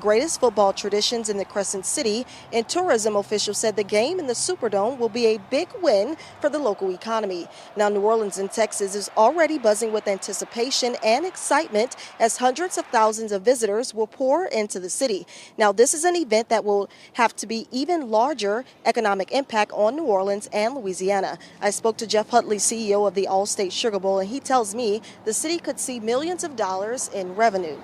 greatest football traditions in the Crescent City, and tourism officials said the game in the Superdome will be a big win for the local economy. Now, New Orleans in Texas is already buzzing with anticipation and excitement as hundreds of thousands of visitors will pour into the city. Now, this is an event that will have to be even larger economic impact on New Orleans and Louisiana. I spoke to Jeff Hutley, CEO of the All-State Sugar Bowl, and he tells me the city could see millions of dollars in revenue.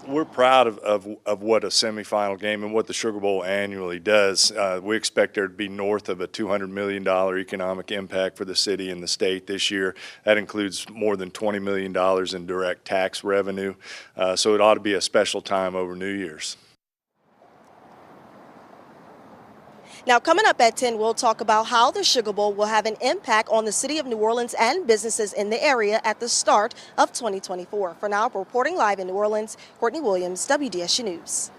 We're proud of what a semifinal game and what the Sugar Bowl annually does. We expect there to be north of a $200 million economic impact for the city and the state this year. That includes more than $20 million in direct tax revenue. So it ought to be a special time over New Year's. Now, coming up at 10, we'll talk about how the Sugar Bowl will have an impact on the city of New Orleans and businesses in the area at the start of 2024. For now, reporting live in New Orleans, Courtney Williams, WDSU News.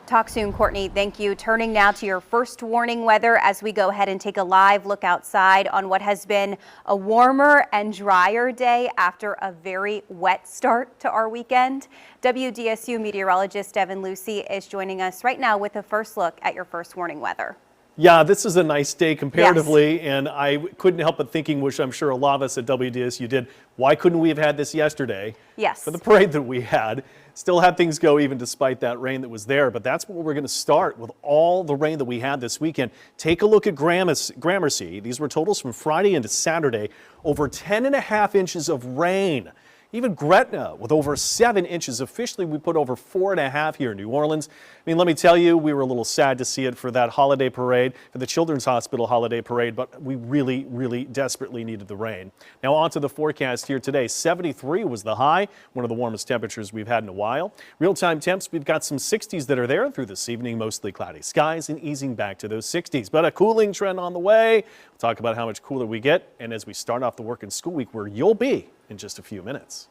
Talk soon, Courtney. Thank you. Turning now to your first warning weather as we go ahead and take a live look outside on what has been a warmer and drier day after a very wet start to our weekend. WDSU meteorologist Devin Lucy is joining us right now with a first look at your first warning weather. Yeah, this is a nice day comparatively, yes. And I couldn't help but thinking, which I'm sure a lot of us at WDSU did, why couldn't we have had this yesterday? Yes. For the parade that we had. Still had things go even despite that rain that was there, but that's where we're going to start with all the rain that we had this weekend. Take a look at Gramercy. These were totals from Friday into Saturday. Over 10.5 inches of rain. Even Gretna with over 7 inches. Officially, we put over 4.5 here in New Orleans. I mean, let me tell you, we were a little sad to see it for that holiday parade, for the Children's Hospital holiday parade, but we really, really desperately needed the rain. Now on to the forecast here today. 73 was the high, one of the warmest temperatures we've had in a while. Real-time temps, we've got some 60s that are there through this evening, mostly cloudy skies and easing back to those 60s. But a cooling trend on the way. We'll talk about how much cooler we get, and as we start off the work and school week, where you'll be in just a few minutes.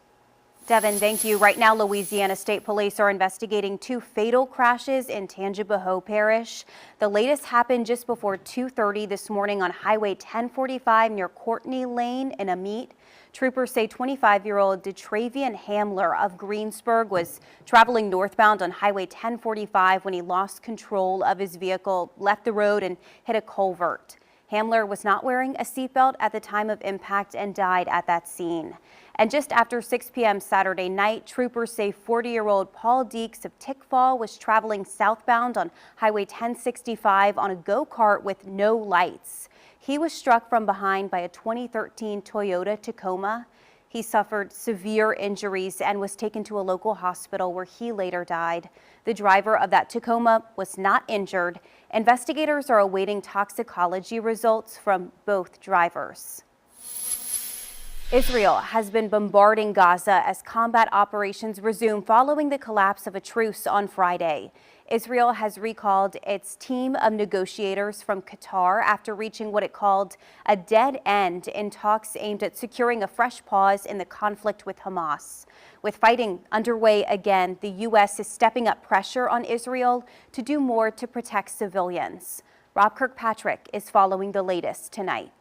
Devin, thank you. Right now, Louisiana State Police are investigating 2 fatal crashes in Tangipahoa Parish. The latest happened just before 2:30 this morning on Highway 1045 near Courtney Lane in Amite. Troopers say 25-year-old Detravian Hamler of Greensburg was traveling northbound on Highway 1045 when he lost control of his vehicle, left the road, and hit a culvert. Hamler was not wearing a seatbelt at the time of impact and died at that scene. And just after 6 p.m. Saturday night, troopers say 40-year-old Paul Deeks of Tickfall was traveling southbound on Highway 1065 on a go-kart with no lights. He was struck from behind by a 2013 Toyota Tacoma. He suffered severe injuries and was taken to a local hospital where he later died. The driver of that Tacoma was not injured. Investigators are awaiting toxicology results from both drivers. Israel has been bombarding Gaza as combat operations resume following the collapse of a truce on Friday. Israel has recalled its team of negotiators from Qatar after reaching what it called a dead end in talks aimed at securing a fresh pause in the conflict with Hamas. With fighting underway again, the U.S. is stepping up pressure on Israel to do more to protect civilians. Rob Kirkpatrick is following the latest tonight.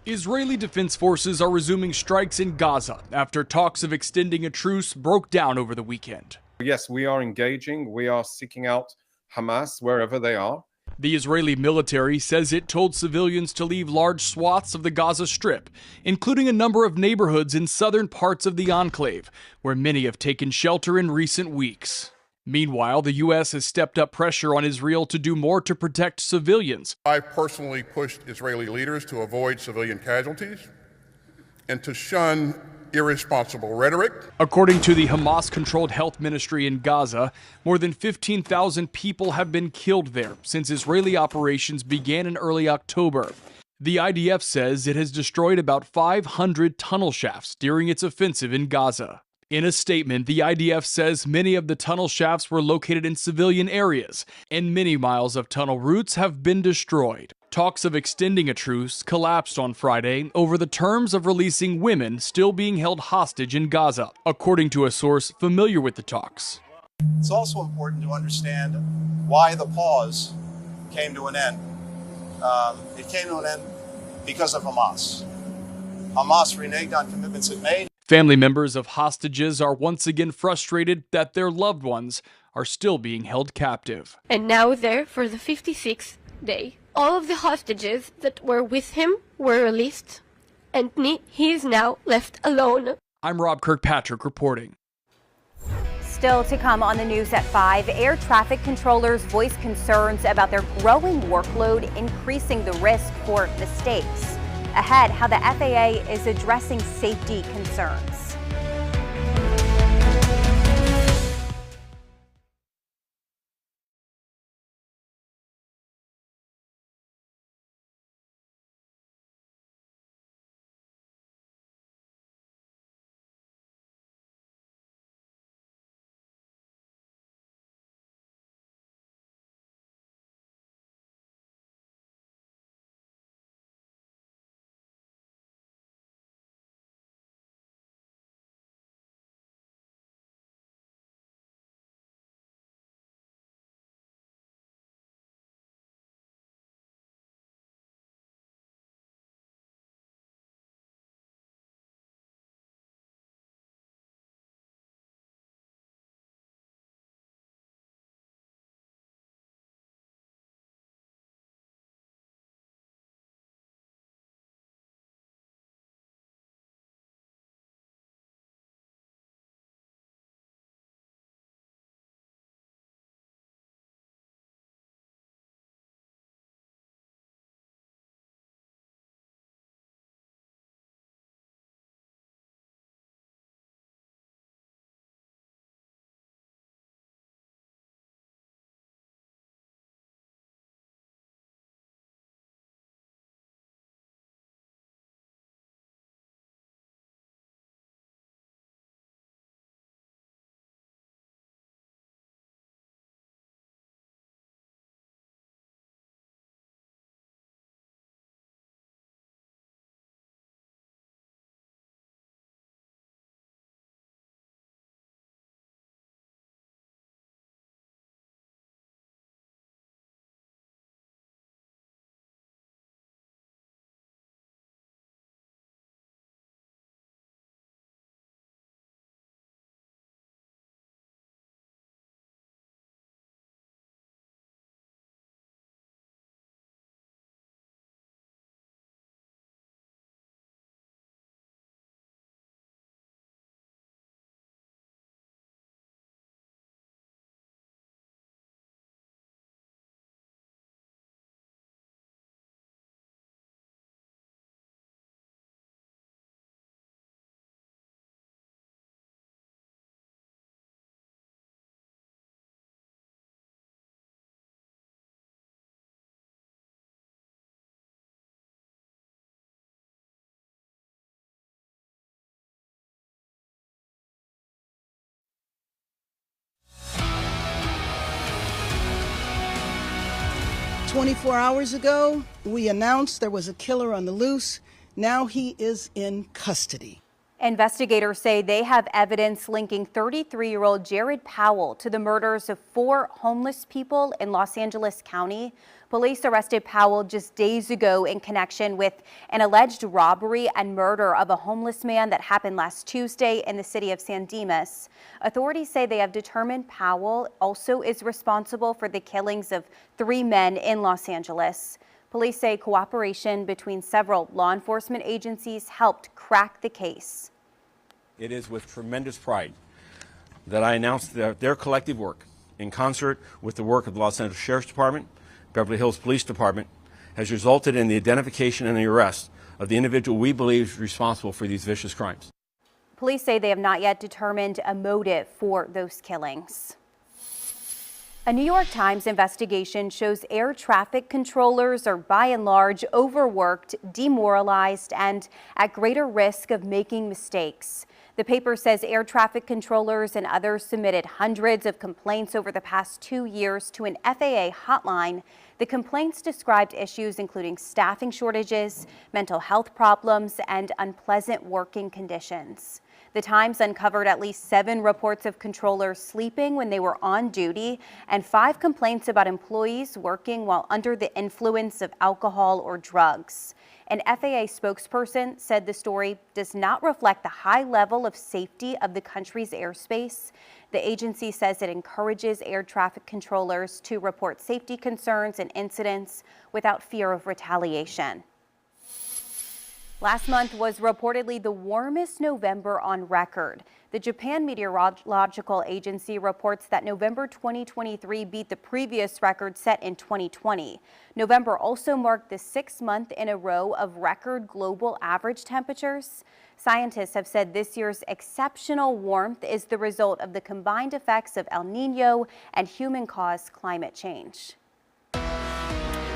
Israeli Defense Forces are resuming strikes in Gaza after talks of extending a truce broke down over the weekend. Yes, we are engaging. We are seeking out Hamas wherever they are. The Israeli military says it told civilians to leave large swaths of the Gaza Strip, including a number of neighborhoods in southern parts of the enclave, where many have taken shelter in recent weeks. Meanwhile, the U.S. has stepped up pressure on Israel to do more to protect civilians. I personally pushed Israeli leaders to avoid civilian casualties and to shun irresponsible rhetoric. According to the Hamas-controlled health ministry in Gaza, more than 15,000 people have been killed there since Israeli operations began in early October. The IDF says it has destroyed about 500 tunnel shafts during its offensive in Gaza. In a statement, the IDF says many of the tunnel shafts were located in civilian areas, and many miles of tunnel routes have been destroyed. Talks of extending a truce collapsed on Friday over the terms of releasing women still being held hostage in Gaza, according to a source familiar with the talks. It's also important to understand why the pause came to an end. It came to an end because of Hamas. Hamas reneged on commitments it made. Family members of hostages are once again frustrated that their loved ones are still being held captive. And now there for the 56th day. All of the hostages that were with him were released, and he is now left alone. I'm Rob Kirkpatrick reporting. Still to come on the news at 5, air traffic controllers voice concerns about their growing workload increasing the risk for mistakes. Ahead, how the FAA is addressing safety concerns. "24 hours ago, we announced there was a killer on the loose. Now he is in custody." Investigators say they have evidence linking 33-year-old Jared Powell to the murders of 4 homeless people in Los Angeles County. Police arrested Powell just days ago in connection with an alleged robbery and murder of a homeless man that happened last Tuesday in the city of San Dimas. Authorities say they have determined Powell also is responsible for the killings of 3 men in Los Angeles. Police say cooperation between several law enforcement agencies helped crack the case. It is with tremendous pride that I announce that their collective work, in concert with the work of the Los Angeles Sheriff's Department, Beverly Hills Police Department, has resulted in the identification and the arrest of the individual we believe is responsible for these vicious crimes. Police say they have not yet determined a motive for those killings. A New York Times investigation shows air traffic controllers are by and large overworked, demoralized, and at greater risk of making mistakes. The paper says air traffic controllers and others submitted hundreds of complaints over the past 2 years to an FAA hotline. The complaints described issues including staffing shortages, mental health problems, and unpleasant working conditions. The Times uncovered at least 7 reports of controllers sleeping when they were on duty and 5 complaints about employees working while under the influence of alcohol or drugs. An FAA spokesperson said the story does not reflect the high level of safety of the country's airspace. The agency says it encourages air traffic controllers to report safety concerns and incidents without fear of retaliation. Last month was reportedly the warmest November on record. The Japan Meteorological Agency reports that November 2023 beat the previous record set in 2020. November also marked the 6th month in a row of record global average temperatures. Scientists have said this year's exceptional warmth is the result of the combined effects of El Nino and human-caused climate change.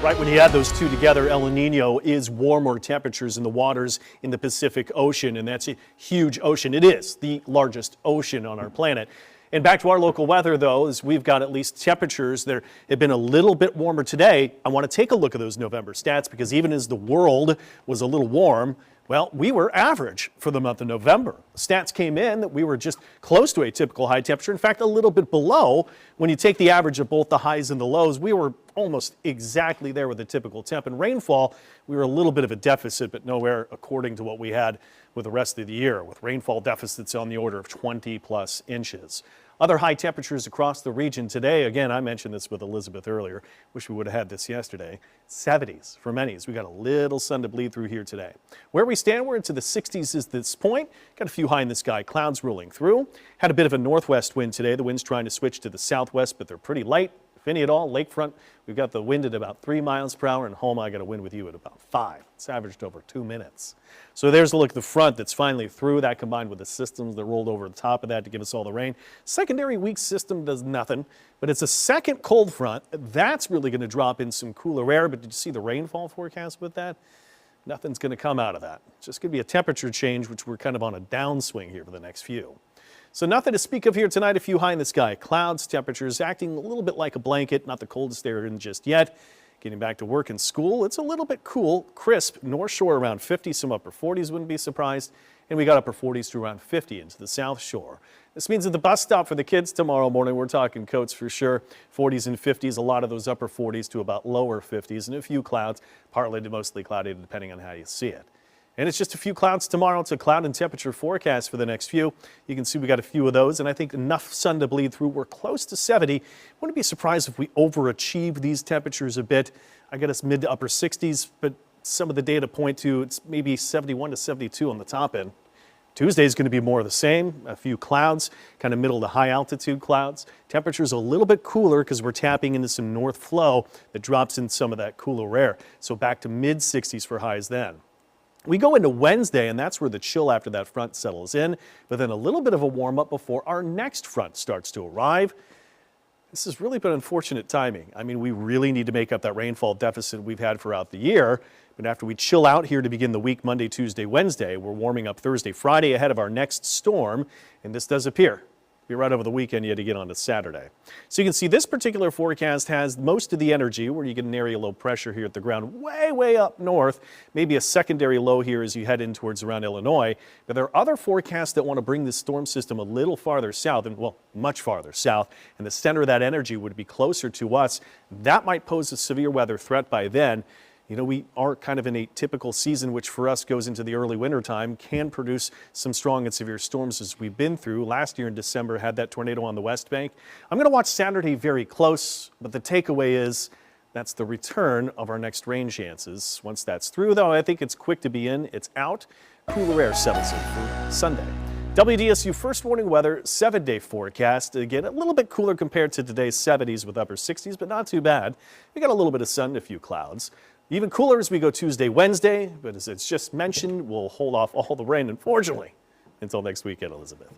Right when you add those two together, El Nino is warmer temperatures in the waters in the Pacific Ocean, and that's a huge ocean. It is the largest ocean on our planet. And back to our local weather, though, as we've got at least temperatures that have been a little bit warmer today. I want to take a look at those November stats because even as the world was a little warm, well, we were average for the month of November. Stats came in that we were just close to a typical high temperature. In fact, a little bit below. When you take the average of both the highs and the lows, we were almost exactly there with the typical temp. And rainfall, we were a little bit of a deficit, but nowhere according to what we had with the rest of the year, with rainfall deficits on the order of 20 plus inches. Other high temperatures across the region today, again, I mentioned this with Elizabeth earlier, wish we would have had this yesterday, 70s for many as we got a little sun to bleed through here today. Where we stand, we're into the 60s at this point. Got a few high in the sky clouds rolling through. Had a bit of a northwest wind today. The wind's trying to switch to the southwest, but they're pretty light. If any at all, lakefront, we've got the wind at about 3 miles per hour, and home I got a wind with you at about 5. It's averaged over 2 minutes. So there's a look at the front that's finally through. That combined with the systems that rolled over the top of that to give us all the rain. Secondary weak system does nothing, but it's a second cold front. That's really going to drop in some cooler air, but did you see the rainfall forecast with that? Nothing's going to come out of that. It's just going to be a temperature change, which we're kind of on a downswing here for the next few. So nothing to speak of here tonight. A few high in the sky clouds, temperatures acting a little bit like a blanket, not the coldest they're in just yet. Getting back to work and school, it's a little bit cool, crisp, North Shore around 50, some upper 40s, wouldn't be surprised. And we got upper 40s to around 50 into the South Shore. This means at the bus stop for the kids tomorrow morning, we're talking coats for sure. 40s and 50s, a lot of those upper 40s to about lower 50s, and a few clouds, partly to mostly cloudy depending on how you see it. And it's just a few clouds tomorrow. It's a cloud and temperature forecast for the next few. You can see we got a few of those, and I think enough sun to bleed through. We're close to 70. Wouldn't be surprised if we overachieve these temperatures a bit. I got us mid to upper 60s, but some of the data point to it's maybe 71 to 72 on the top end. Tuesday is going to be more of the same. A few clouds, kind of middle to high altitude clouds. Temperatures a little bit cooler because we're tapping into some north flow that drops in some of that cooler air. So back to mid 60s for highs then. We go into Wednesday, and that's where the chill after that front settles in, but then a little bit of a warm-up before our next front starts to arrive. This has really been unfortunate timing. I mean, we really need to make up that rainfall deficit we've had throughout the year, but after we chill out here to begin the week Monday, Tuesday, Wednesday, we're warming up Thursday, Friday ahead of our next storm, and this does appear. Be right over the weekend yet to get on to Saturday. So you can see this particular forecast has most of the energy where you get an area low pressure here at the ground way up north, maybe a secondary low here as you head in towards around Illinois. But there are other forecasts that want to bring this storm system a little farther south, and well, much farther south, and the center of that energy would be closer to us. That might pose a severe weather threat by then. You know, we are kind of in a typical season, which for us goes into the early winter time, can produce some strong and severe storms as we've been through. Last year in December had that tornado on the West Bank. I'm going to watch Saturday very close, but the takeaway is that's the return of our next rain chances. Once that's through, though, I think it's quick to be in. It's out. Cooler air settles in for Sunday. WDSU first warning weather, 7-day forecast. Again, a little bit cooler compared to today's 70s with upper 60s, but not too bad. We got a little bit of sun and a few clouds. Even cooler as we go Tuesday, Wednesday, but as it's just mentioned, we'll hold off all the rain, unfortunately, until next weekend, Elizabeth.